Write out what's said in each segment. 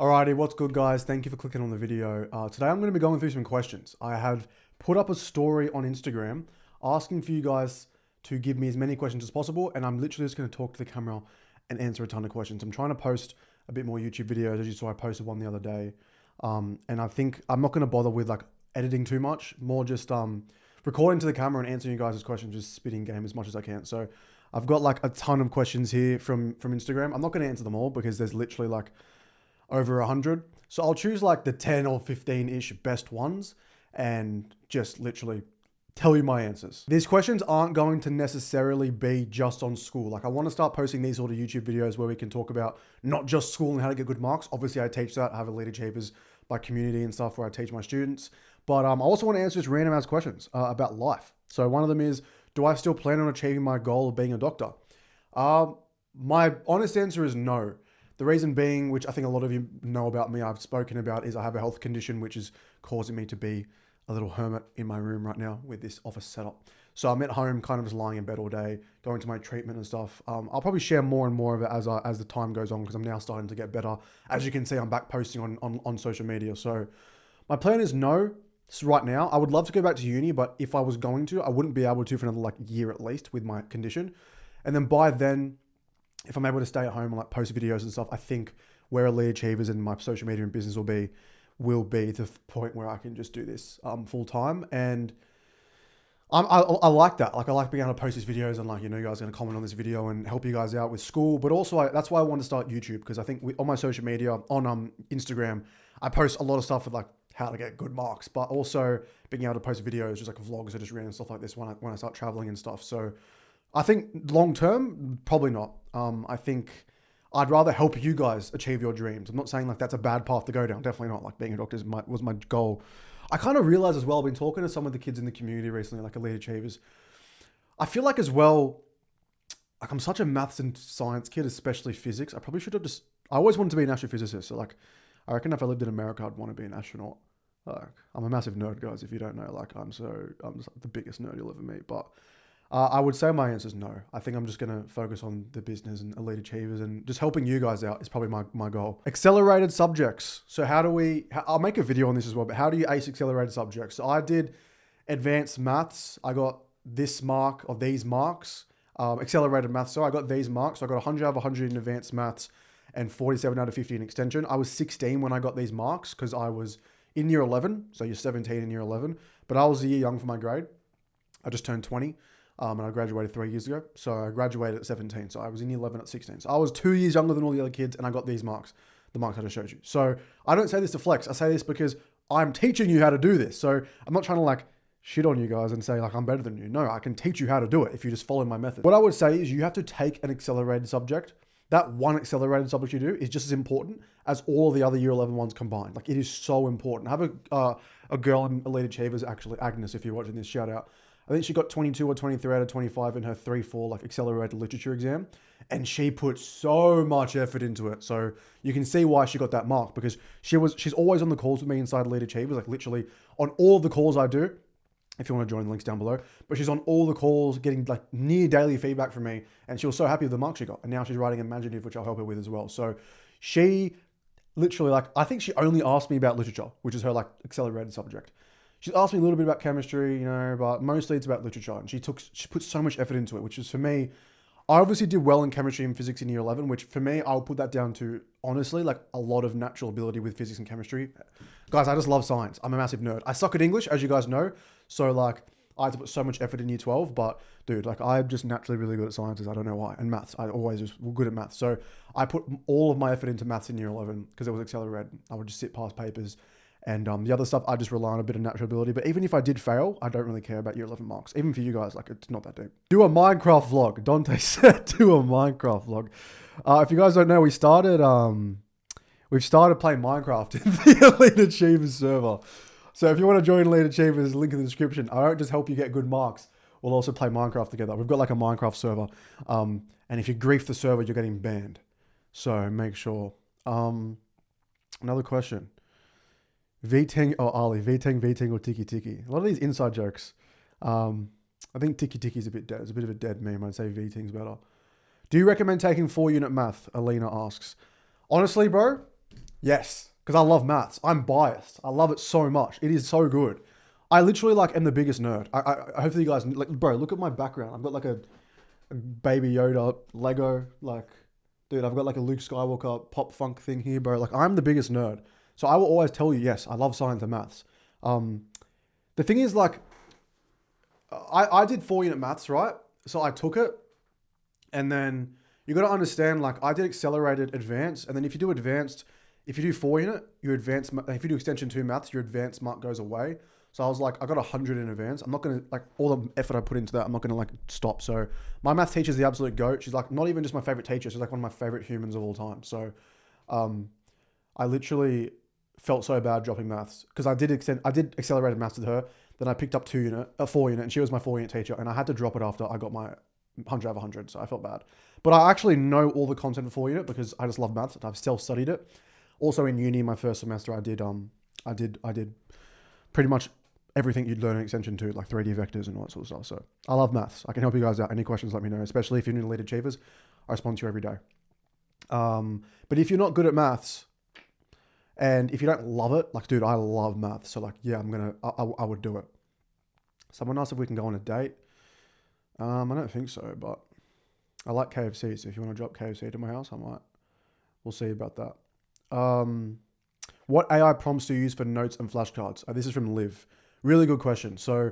Alrighty, what's good guys? Thank you for clicking on the video. Today I'm going to be going through some questions. I have put up a story on Instagram asking for you guys to give me as many questions as possible, and I'm literally just going to talk to the camera and answer a ton of questions. I'm trying to post a bit more YouTube videos. As you saw, I posted one the other day. And I think I'm not going to bother with like editing too much, more just recording to the camera and answering you guys' questions, just spitting game as much as I can. So I've got like a ton of questions here from Instagram. I'm not going to answer them all because there's literally like over 100. So I'll choose like the 10 or 15-ish best ones and just literally tell you my answers. These questions aren't going to necessarily be just on school. Like I want to start posting these sort of YouTube videos where we can talk about not just school and how to get good marks. Obviously I teach that. I have Elite Achievers by community and stuff where I teach my students. But I also want to answer just random ass questions about life. So one of them is, do I still plan on achieving my goal of being a doctor? My honest answer is no. The reason being, which I think a lot of you know about me, I've spoken about, is I have a health condition which is causing me to be a little hermit in my room right now with this office setup. So I'm at home kind of just lying in bed all day, going to my treatment and stuff. I'll probably share more and more of it as the time goes on because I'm now starting to get better. As you can see, I'm back posting on social media. So my plan is no. So right now, I would love to go back to uni, but if I was going to, I wouldn't be able to for another like year at least with my condition. And then by then, if I'm able to stay at home and like post videos and stuff, I think where Elite Achievers and my social media and business will be the point where I can just do this full time. And I like that. Like I like being able to post these videos and like, you know, you guys are going to comment on this video and help you guys out with school. But also that's why I want to start YouTube, because I think on my social media, on Instagram, I post a lot of stuff with like how to get good marks, but also being able to post videos, just like vlogs or just random stuff like this when I start traveling and stuff. So I think long term, probably not. I think I'd rather help you guys achieve your dreams. I'm not saying like that's a bad path to go down. Definitely not. Like being a doctor was my goal. I kind of realized as well, I've been talking to some of the kids in the community recently, like Elite Achievers. I feel like as well, like I'm such a maths and science kid, especially physics. I probably should have I always wanted to be an astrophysicist. So like, I reckon if I lived in America, I'd want to be an astronaut. Like, I'm a massive nerd, guys. If you don't know, like I'm just like the biggest nerd you'll ever meet. But I would say my answer is no. I think I'm just going to focus on the business and Elite Achievers and just helping you guys out is probably my goal. Accelerated subjects. So I'll make a video on this as well, but how do you ace accelerated subjects? So I did advanced maths. I got this mark or these marks, accelerated maths. So I got these marks. So I got 100 out of 100 in advanced maths and 47 out of 50 in extension. I was 16 when I got these marks because I was in year 11. So you're 17 in year 11, but I was a year young for my grade. I just turned 20. And I graduated 3 years ago. So I graduated at 17. So I was in year 11 at 16. So I was 2 years younger than all the other kids and I got these marks, the marks I just showed you. So I don't say this to flex. I say this because I'm teaching you how to do this. So I'm not trying to like shit on you guys and say like I'm better than you. No, I can teach you how to do it if you just follow my method. What I would say is you have to take an accelerated subject. That one accelerated subject you do is just as important as all the other year 11 ones combined. Like it is so important. I have a girl in Elite Achievers, actually, Agnes, if you're watching this, shout out. I think she got 22 or 23 out of 25 in her 3-4 like accelerated literature exam. And she put so much effort into it. So you can see why she got that mark, because she's always on the calls with me inside Elite Achievers, like literally on all of the calls I do. If you want to join, the links down below. But she's on all the calls getting like near daily feedback from me. And she was so happy with the marks she got. And now she's writing imaginative, which I'll help her with as well. So she literally like, I think she only asked me about literature, which is her like accelerated subject. She's asked me a little bit about chemistry, you know, but mostly it's about literature. And she put so much effort into it, which is for me, I obviously did well in chemistry and physics in year 11, which for me, I'll put that down to, honestly, like a lot of natural ability with physics and chemistry. Guys, I just love science. I'm a massive nerd. I suck at English, as you guys know. So like, I had to put so much effort in year 12, but dude, like I'm just naturally really good at sciences. I don't know why. And maths, I always just was good at maths. So I put all of my effort into maths in year 11 because it was accelerated. I would just sit past papers. And the other stuff, I just rely on a bit of natural ability. But even if I did fail, I don't really care about year 11 marks. Even for you guys, like it's not that deep. Do a Minecraft vlog. Dante said, do a Minecraft vlog. If you guys don't know, we've started playing Minecraft in the Elite Achievers server. So if you want to join Elite Achievers, link in the description. I don't just help you get good marks. We'll also play Minecraft together. We've got like a Minecraft server. And if you grief the server, you're getting banned. So make sure. Another question. V-Ting or Ali, V-Ting or Tiki Tiki. A lot of these inside jokes. I think Tiki Tiki's a bit dead. It's a bit of a dead meme. I'd say V-Ting's better. Do you recommend taking 4-unit math? Alina asks. Honestly, bro, Yes, because I love maths. I'm biased. I love it so much. It is so good. I literally like am the biggest nerd. Hopefully you guys like, bro. Look at my background. I've got like a Baby Yoda Lego. Like, dude, I've got like a Luke Skywalker pop funk thing here, bro. Like, I'm the biggest nerd. So I will always tell you, yes, I love science and maths. The thing is, like, I did 4 unit maths, right? So I took it, and then you got to understand, like, I did accelerated advanced, and then if you do advanced, if you do 4 unit, your advanced, if you do extension 2 maths, your advanced mark goes away. So I was like, I got 100 in advance. I'm not going to, like, all the effort I put into that, I'm not going to, like, stop. So my math teacher's the absolute GOAT. She's, like, not even just my favorite teacher. She's, like, one of my favorite humans of all time. So I literally felt so bad dropping maths because I did accelerated maths with her. Then I picked up 4 unit, and she was my 4 unit teacher. And I had to drop it after I got my 100 out of 100. So I felt bad. But I actually know all the content for 4 unit because I just love maths. I've self-studied it. Also in uni, my first semester, I did pretty much everything you'd learn in extension 2, like 3D vectors and all that sort of stuff. So I love maths. I can help you guys out. Any questions, let me know, especially if you're new to Lead Achievers. I respond to you every day. But if you're not good at maths and if you don't love it, like, dude, I love maths. So like, yeah, I would do it. Someone asked if we can go on a date. I don't think so, but I like KFC. So if you want to drop KFC to my house, I might. We'll see about that. What AI prompts do you use for notes and flashcards? This is from Liv. Really good question. So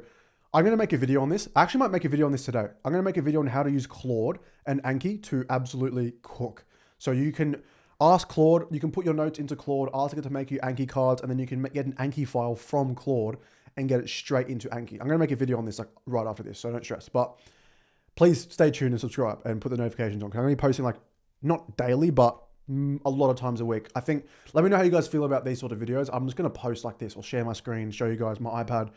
I'm going to make a video on this. I actually might make a video on this today. I'm going to make a video on how to use Claude and Anki to absolutely cook. So you can ask Claude, you can put your notes into Claude, ask it to make you Anki cards, and then you can get an Anki file from Claude and get it straight into Anki. I'm going to make a video on this like right after this, so don't stress. But please stay tuned and subscribe and put the notifications on. I'm going to be posting like not daily, but a lot of times a week. I think, let me know how you guys feel about these sort of videos. I'm just going to post like this. I'll share my screen, show you guys my iPad.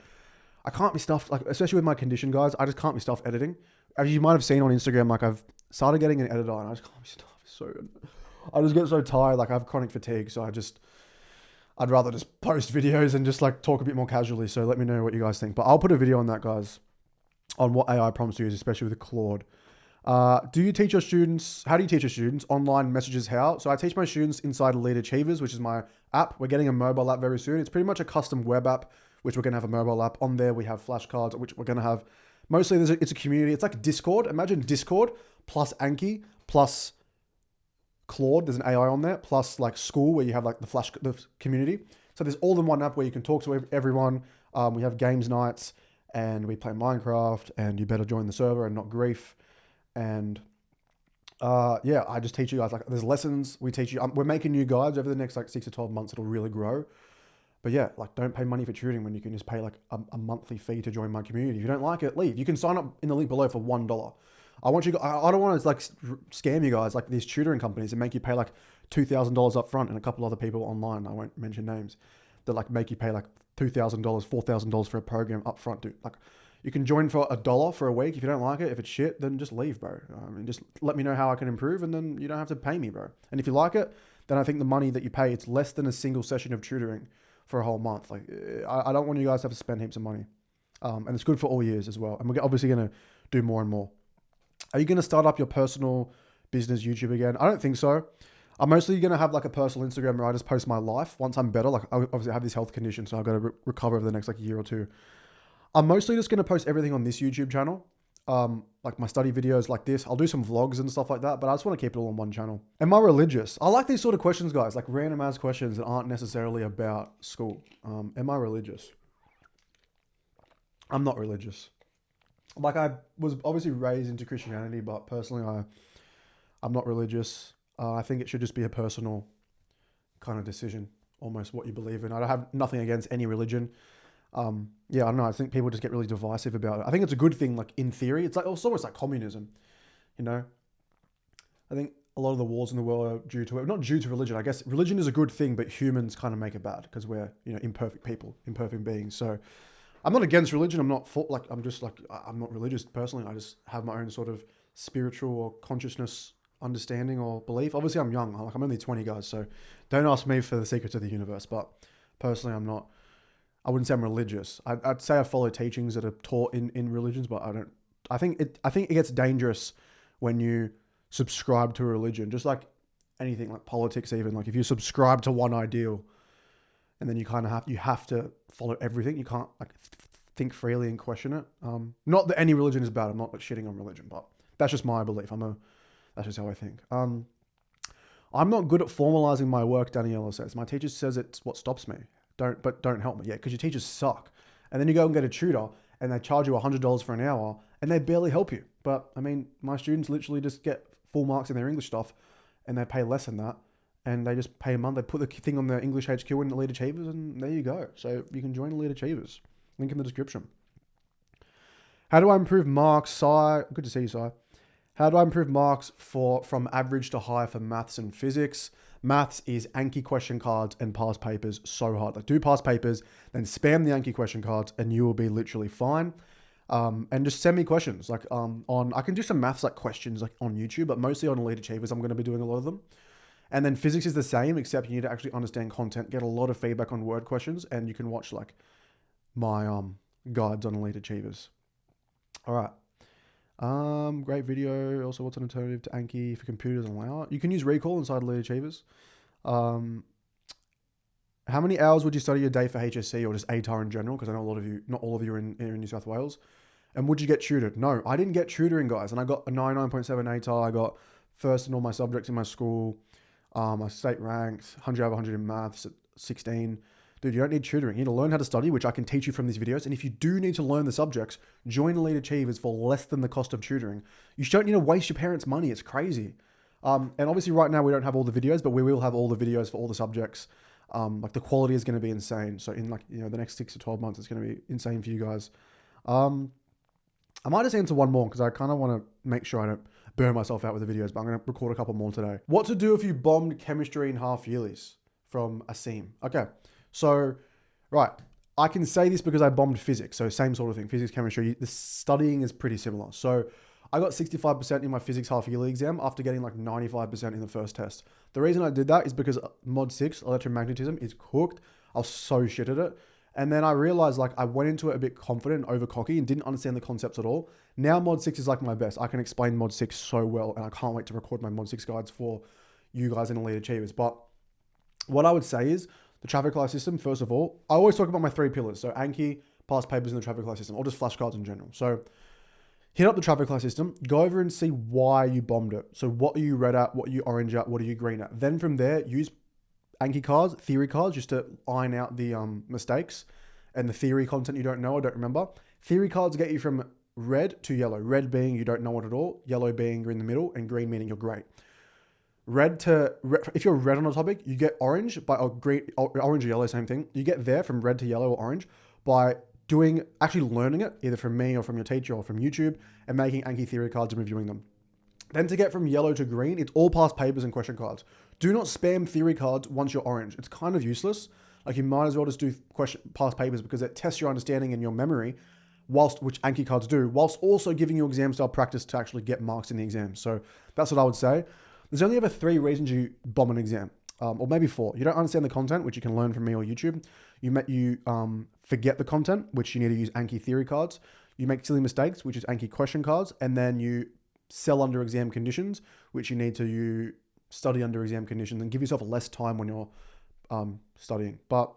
I can't be stuffed, like, especially with my condition, guys. I just can't be stuffed editing. As you might have seen on Instagram, like I've started getting an editor and I just can't be stuffed. So I just get so tired. Like I have chronic fatigue. So I'd rather just post videos and just like talk a bit more casually. So let me know what you guys think. But I'll put a video on that, guys, on what AI prompts to use, especially with Claude. How do you teach your students online messages? How? So I teach my students inside Lead Achievers, which is my app. We're getting a mobile app very soon. It's pretty much a custom web app, which we're going to have a mobile app on there. We have flashcards, which we're going to have mostly it's a community. It's like Discord. Imagine Discord plus Anki plus Claude. There's an AI on there plus like school where you have like the community. So there's all in one app where you can talk to everyone. We have games nights and we play Minecraft, and you better join the server and not grief. And yeah, I just teach you guys, like, there's lessons we teach you. We're making new guides over the next like 6 to 12 months. It'll really grow. But yeah, like, don't pay money for tutoring when you can just pay like a monthly fee to join my community. If you don't like it, leave. You can sign up in the link below for $1. I don't want to like scam you guys like these tutoring companies and make you pay like $2,000 up front, and a couple other people online, I won't mention names, that like make you pay like $2,000, $4,000 for a program up front, dude. Like, you can join for $1 for a week. If you don't like it, if it's shit, then just leave, bro. Just let me know how I can improve, and then you don't have to pay me, bro. And if you like it, then I think the money that you pay, it's less than a single session of tutoring for a whole month. Like, I don't want you guys to have to spend heaps of money. And it's good for all years as well. And we're obviously going to do more and more. Are you going to start up your personal business YouTube again? I don't think so. I'm mostly going to have like a personal Instagram where I just post my life once I'm better. Like, I obviously have this health condition, so I've got to recover over the next like year or two. I'm mostly just going to post everything on this YouTube channel. Like my study videos like this. I'll do some vlogs and stuff like that, but I just want to keep it all on one channel. Am I religious? I like these sort of questions, guys, like random ass questions that aren't necessarily about school. Am I religious? I'm not religious. Like, I was obviously raised into Christianity, but personally, I'm not religious. I think it should just be a personal kind of decision, almost what you believe in. I don't have nothing against any religion. Yeah, I don't know. I think people just get really divisive about it. I think it's a good thing, like in theory. It's almost like communism, you know? I think a lot of the wars in the world are due to it. Not due to religion. I guess religion is a good thing, but humans kind of make it bad because we're, imperfect people, imperfect beings. So I'm not against religion. I'm not I'm not religious personally. I just have my own sort of spiritual or consciousness understanding or belief. Obviously I'm young. I'm only 20, guys. So don't ask me for the secrets of the universe, but personally I wouldn't say I'm religious. I'd say I follow teachings that are taught in religions, but I think it gets dangerous when you subscribe to a religion. Just like anything like politics, even like if you subscribe to one ideal, and then you have to follow everything. You can't like think freely and question it. Not that any religion is bad. I'm not like shitting on religion, but that's just my belief. That's just how I think. I'm not good at formalizing my work, Daniela says. My teacher says it's what stops me. Don't help me. Yeah, because your teachers suck. And then you go and get a tutor and they charge you $100 for an hour and they barely help you. But I mean, my students literally just get full marks in their English stuff and they pay less than that. And they just pay a month. They put the thing on the English HQ in Elite Achievers and there you go. So you can join Elite Achievers. Link in the description. How do I improve marks? Sai, good to see you, Sai. How do I improve marks from average to high for maths and physics? Maths is Anki question cards and past papers so hard. Like do past papers, then spam the Anki question cards and you will be literally fine. And just send me questions like I can do some maths like questions like on YouTube, but mostly on Elite Achievers, I'm going to be doing a lot of them. And then physics is the same, except you need to actually understand content, get a lot of feedback on word questions, and you can watch like my guides on Elite Achievers. All right. Great video. Also, what's an alternative to Anki for computers and layout? You can use Recall inside Elite Achievers. How many hours would you study a day for HSC or just ATAR in general? Because I know not all of you are in New South Wales. And would you get tutored? No, I didn't get tutoring, guys. And I got a 99.7 ATAR. I got first in all my subjects in my school. I state ranked, 100 out of 100 in maths at 16. Dude, you don't need tutoring. You need to learn how to study, which I can teach you from these videos. And if you do need to learn the subjects, join Elite Achievers for less than the cost of tutoring. You don't need to waste your parents' money. It's crazy. And obviously right now we don't have all the videos, but we will have all the videos for all the subjects. Like the quality is going to be insane. So in like, the next 6 to 12 months, it's going to be insane for you guys. I might just answer one more because I kind of want to make sure I don't burn myself out with the videos, but I'm going to record a couple more today. What to do if you bombed chemistry in half yearlies from Asim. Okay. So, right, I can say this because I bombed physics. So same sort of thing, physics, chemistry, the studying is pretty similar. So I got 65% in my physics half yearly exam after getting like 95% in the first test. The reason I did that is because mod 6, electromagnetism, is cooked. I was so shit at it. And then I realized like I went into it a bit confident and over cocky and didn't understand the concepts at all. Now mod 6 is like my best. I can explain mod 6 so well and I can't wait to record my mod 6 guides for you guys in Elite Achievers. But what I would say is, the traffic light system, first of all, I always talk about my 3 pillars. So Anki, past papers in the traffic light system, or just flashcards in general. So hit up the traffic light system, go over and see why you bombed it. So what are you red at? What are you orange at? What are you green at? Then from there, use Anki cards, theory cards, just to iron out the mistakes and the theory content you don't know or don't remember. Theory cards get you from red to yellow. Red being you don't know it at all, yellow being you're in the middle, and green meaning you're great. If you're red on a topic, you get orange orange or yellow, same thing. You get there from red to yellow or orange by actually learning it, either from me or from your teacher or from YouTube, and making Anki theory cards and reviewing them. Then to get from yellow to green, it's all past papers and question cards. Do not spam theory cards once you're orange. It's kind of useless. Like you might as well just do past papers because it tests your understanding and your memory, which Anki cards do, whilst also giving you exam style practice to actually get marks in the exam. So that's what I would say. There's only ever 3 reasons you bomb an exam, or maybe 4. You don't understand the content, which you can learn from me or YouTube. You forget the content, which you need to use Anki theory cards. You make silly mistakes, which is Anki question cards, and then you sell under exam conditions, which you need to study under exam conditions and give yourself less time when you're studying. But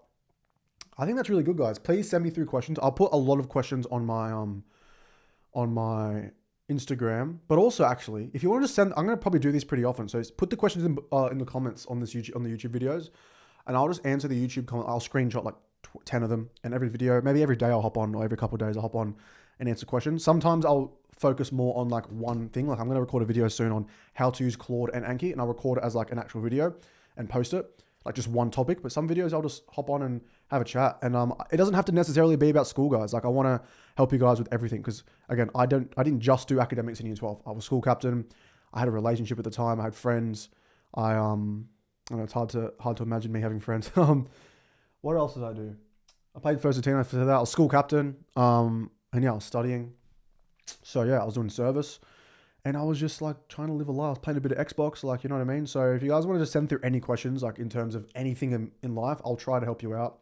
I think that's really good, guys. Please send me through questions. I'll put a lot of questions on my Instagram, but also actually, if you want to send, I'm going to probably do this pretty often. So put the questions in the comments on the YouTube videos, and I'll just answer the YouTube comment. I'll screenshot like 10 of them, and every video, maybe every day I'll hop on, or every couple of days I'll hop on and answer questions. Sometimes I'll focus more on like one thing. Like I'm going to record a video soon on how to use Claude and Anki, and I'll record it as like an actual video and post it, like just one topic. But some videos I'll just hop on and have a chat. And it doesn't have to necessarily be about school, guys. Like I want to help you guys with everything, because again, I didn't just do academics in year 12. I was school captain. I had a relationship at the time. I had friends. I know it's hard to imagine me having friends. What else did I do? I played first 18 after that. I was school captain. And yeah, I was studying. So yeah, I was doing service, and I was just like trying to live a life. I was playing a bit of Xbox, like, you know what I mean? So if you guys want to just send through any questions, like in terms of anything in life, I'll try to help you out.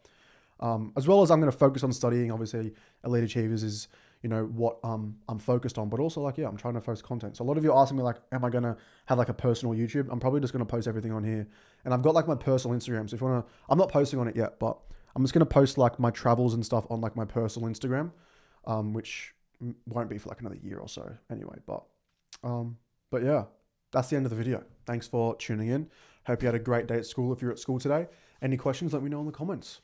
As well as I'm going to focus on studying. Obviously, Elite Achievers is you know, what I'm focused on, but also like, yeah, I'm trying to post content. So a lot of you are asking me like, am I gonna have like a personal YouTube? I'm probably just gonna post everything on here, and I've got like my personal Instagram. So if you wanna, I'm not posting on it yet, but I'm just gonna post like my travels and stuff on like my personal Instagram, which won't be for like another year or so anyway. But yeah, that's the end of the video. Thanks for tuning in. Hope you had a great day at school if you're at school today. Any questions, let me know in the comments.